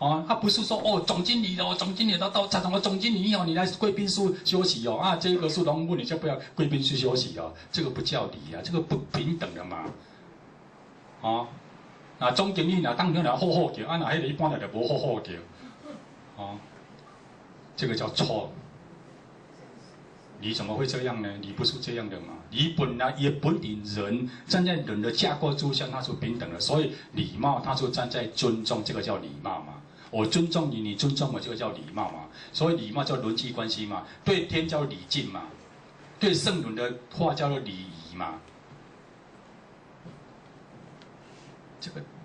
哦，他不是说哦，总经理哦，总经理到采访，总经理你好，你来贵宾室休息哦，啊，这个是农务，你就不要贵宾室休息哦，这个不叫礼啊，这个不平等的嘛，哦，那总经理呢，当然来好好叫，啊，那迄个一般来就无好好叫，哦，这个叫错。你怎么会这样呢？你不是这样的嘛？你本来也本体人站在人的架构之下，它是平等的，所以礼貌它是站在尊重，这个叫礼貌嘛。我尊重你，你尊重我，这个叫礼貌嘛。所以礼貌叫人际关系嘛，对天叫礼敬嘛，对圣人的话叫做礼仪嘛。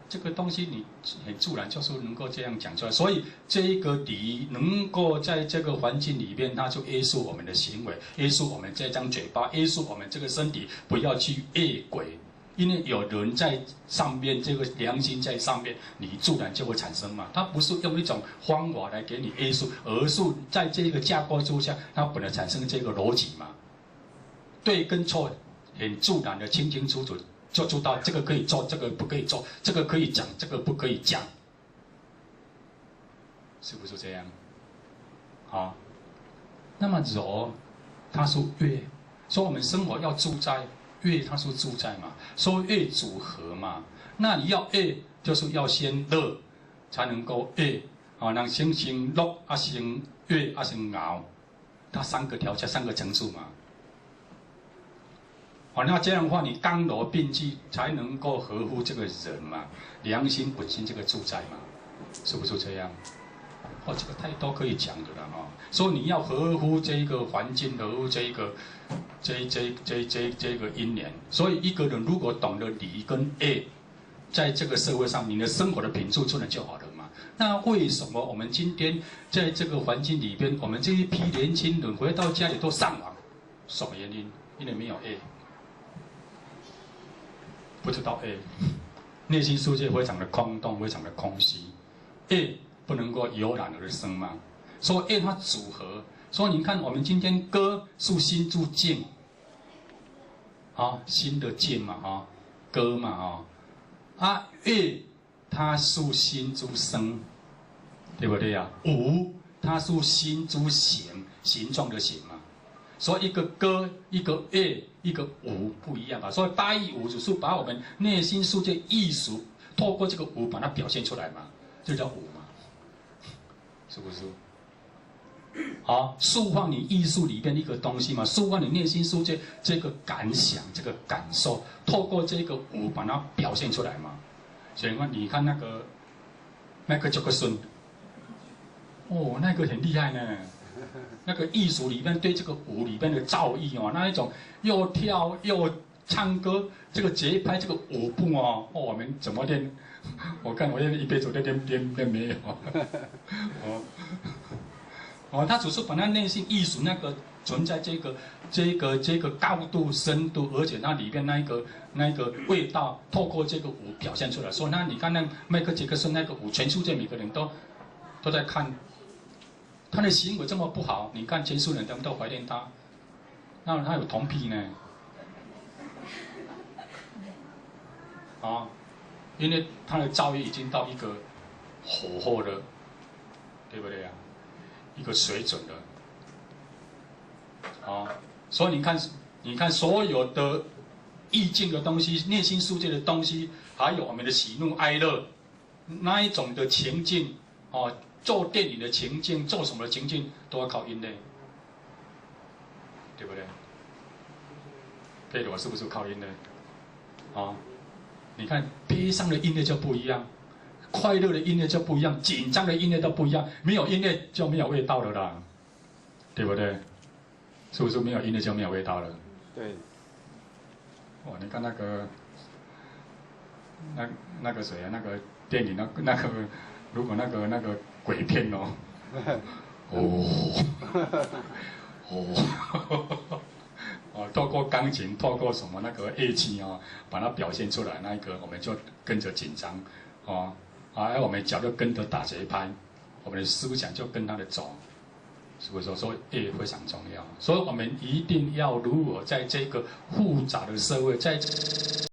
这个东西你很自然就是能够这样讲出来，所以这一个礼能够在这个环境里面，它就约束我们的行为，约束我们这张嘴巴，约束我们这个身体，不要去越轨。因为有人在上面，这个良心在上面，你自然就会产生嘛。它不是用一种方法来给你约束，而是在这个架构之下，它本来产生这个逻辑嘛。对跟错，很自然的清清楚楚。就知道这个可以做，这个不可以做，这个可以讲，这个不可以讲，是不是这样？好，那么柔，它是乐，说我们生活要自在，乐它是自在嘛，说乐组合嘛，那你要乐，就是要先乐，才能够乐，啊，能先乐啊，先乐啊，先熬，它三个条件，三个层次嘛。哦，那这样的话，你刚柔并济，才能够合乎这个人嘛，良心本心这个自在嘛，是不是这样？哦，这个太多可以讲的了哦。所以你要合乎这个环境，合乎这个因缘。所以一个人如果懂得礼跟义，在这个社会上，你的生活的品质自然就好了嘛。那为什么我们今天在这个环境里边，我们这一批年轻人回到家里都上网？什么原因？因为没有义。不知道内心世界非常的空洞，非常的空虚，不能够油然而生嘛。所以它组合，所以你看我们今天歌是心之静，啊，心的静嘛，哈，歌嘛，啊，乐它是心之声，对不对呀？舞它是心之形，形状的形嘛。所以一个歌，一个乐，一个舞不一样吧？所以八佾舞只是把我们内心世界艺术，透过这个舞把它表现出来嘛，这叫舞嘛，是不是？好，释放你艺术里边一个东西嘛，释放你内心世界这个感想、这个感受，透过这个舞把它表现出来嘛。所以你看那个迈克·杰克逊，哦，那个很厉害呢。那个艺术里面对这个舞里面的造诣哦，那一种又跳又唱歌，这个节拍这个舞步哦，我们怎么练？我看我一辈子都练没有。他只是把他内心艺术那个存在这个高度深度，而且它里面那个味道，透过这个舞表现出来。所以那你看那迈克·杰克逊那个舞，全世界每个人都在看。他的行为这么不好，你看全世界人都怀念他，那他有同癖呢，因为他的造诣已经到一个火候了，对不对呀？一个水准了，所以你看所有的意境的东西、内心世界的东西，还有我们的喜怒哀乐，那一种的情境，做电影的情境，做什么的情境，都要靠音乐，对不对？配我是不是靠音乐？你看悲伤的音乐就不一样，快乐的音乐就不一样，紧张的音乐都不一样。没有音乐就没有味道了啦，对不对？是不是没有音乐就没有味道了？对。你看那个谁啊？那个电影那个，如果那个。鬼片透过钢琴，透过什么那个乐器把它表现出来，那一个我们就跟着紧张我们脚就跟着打节拍，我们的思想就跟它的走，是不是？所以乐非常重要，所以我们一定要如果在这个复杂的社会，在